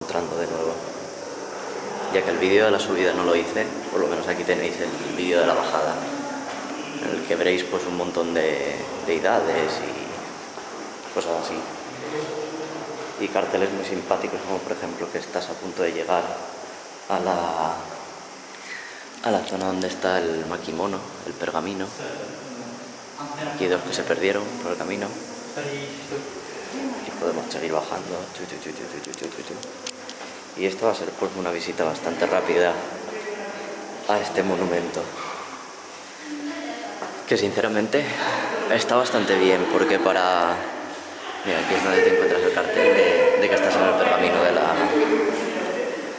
Entrando de nuevo, ya que el vídeo de la subida no lo hice, por lo menos aquí tenéis el vídeo de la bajada, en el que veréis pues un montón de deidades y cosas así, y carteles muy simpáticos, como por ejemplo que estás a punto de llegar a la zona donde está el makimono, el pergamino. Aquí hay dos que se perdieron por el camino y podemos seguir bajando. Y esto va a ser pues una visita bastante rápida a este monumento, que sinceramente está bastante bien, porque para... Mira, aquí es donde te encuentras el cartel de que estás en el pergamino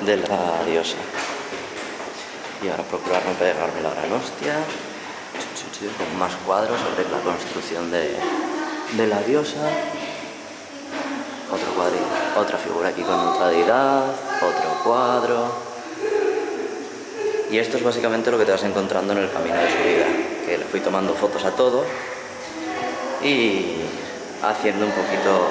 de la diosa. Y ahora procurar no pegarme la gran hostia, con más cuadros sobre la construcción de la diosa. Otro cuadrito, otra figura aquí con otra deidad, otro cuadro. Y esto es básicamente lo que te vas encontrando en el camino de subida, que le fui tomando fotos a todo y haciendo un poquito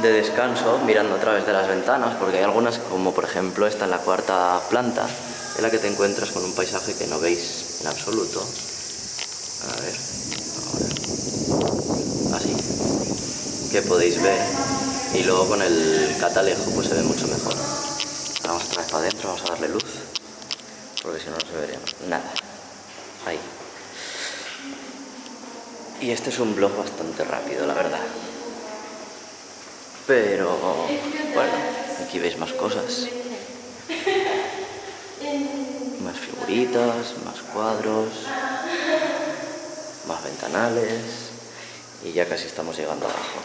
de descanso, mirando a través de las ventanas, porque hay algunas, como por ejemplo esta en la cuarta planta, en la que te encuentras con un paisaje que no veis en absoluto. A ver, ahora. Así, que podéis ver, y luego con el catalejo pues se ve mucho mejor. Ahora vamos otra vez para adentro, vamos a darle luz, porque si no, no se vería nada. Ahí. Y este es un vlog bastante rápido, la verdad. Pero bueno, aquí veis más cosas. Más figuritas, más cuadros, más ventanales. Y ya casi estamos llegando abajo.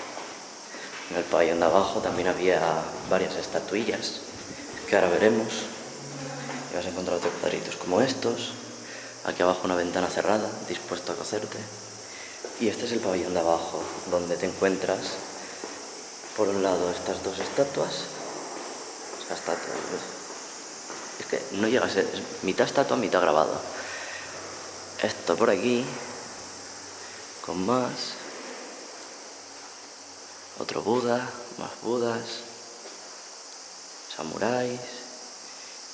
En el pabellón de abajo también había varias estatuillas, que ahora veremos. Y vas a encontrar otros cuadritos como estos. Aquí abajo una ventana cerrada, dispuesto a cocerte. Y este es el pabellón de abajo, donde te encuentras, por un lado, estas dos estatuas. O sea, es que no llega a ser, es mitad estatua, mitad grabado. Esto por aquí, con más. Otro Buda, más Budas, samuráis,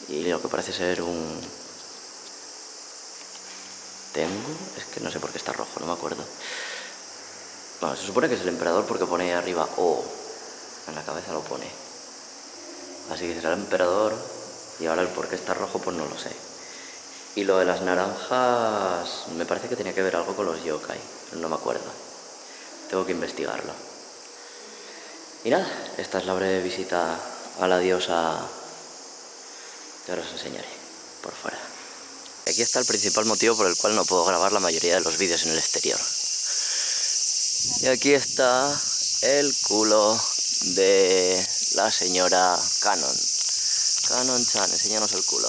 y lo que parece ser un Tengu, es que no sé por qué está rojo, no me acuerdo. Bueno, se supone que es el emperador porque pone ahí arriba O, en la cabeza lo pone. Así que será el emperador, y ahora el por qué está rojo pues no lo sé. Y lo de las naranjas me parece que tenía que ver algo con los yokai, no me acuerdo. Tengo que investigarlo. Y nada, esta es la breve visita a la diosa que ahora os enseñaré por fuera. Aquí está el principal motivo por el cual no puedo grabar la mayoría de los vídeos en el exterior. Y aquí está el culo de la señora Canon. Canon-chan, enséñanos el culo.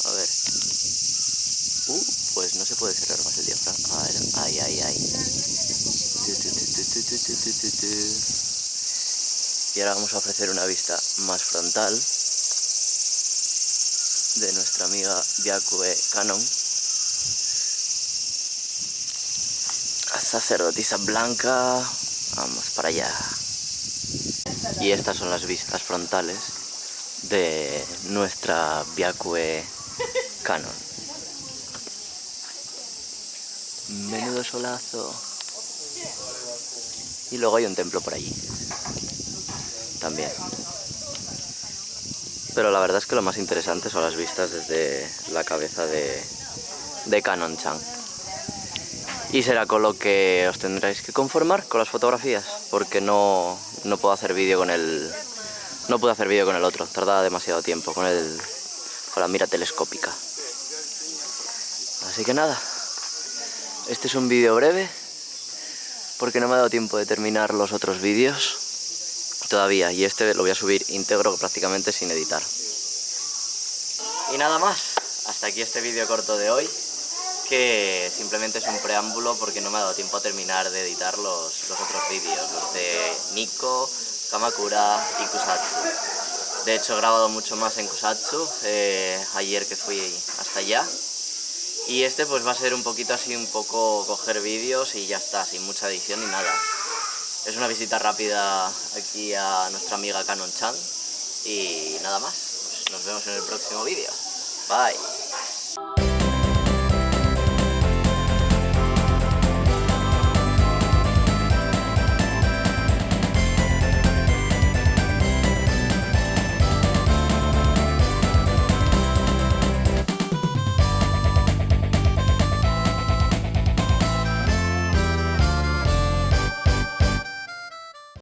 A ver. Pues no se puede cerrar más el diafragma. A ver, ay. Y ahora vamos a ofrecer una vista más frontal de nuestra amiga Byakue Canon, sacerdotisa blanca. Vamos para allá. Y estas son las vistas frontales de nuestra Byakue Canon. Menudo solazo. Y luego hay un templo por allí también. Pero la verdad es que lo más interesante son las vistas desde la cabeza de Canon-chan. Y será con lo que os tendréis que conformar, con las fotografías, porque no puedo hacer vídeo con el... No pude hacer vídeo con el otro, tardaba demasiado tiempo con la mira telescópica. Así que nada, este es un vídeo breve, porque no me ha dado tiempo de terminar los otros vídeos todavía, y este lo voy a subir íntegro prácticamente sin editar. Y nada más, hasta aquí este vídeo corto de hoy, que simplemente es un preámbulo porque no me ha dado tiempo a terminar de editar los otros vídeos, los de Nikko, Kamakura y Kusatsu. De hecho he grabado mucho más en Kusatsu, ayer que fui hasta allá. Y este pues va a ser un poquito así, un poco coger vídeos y ya está, sin mucha edición ni nada. Es una visita rápida aquí a nuestra amiga Canon-chan. Y nada más, nos vemos en el próximo vídeo. Bye.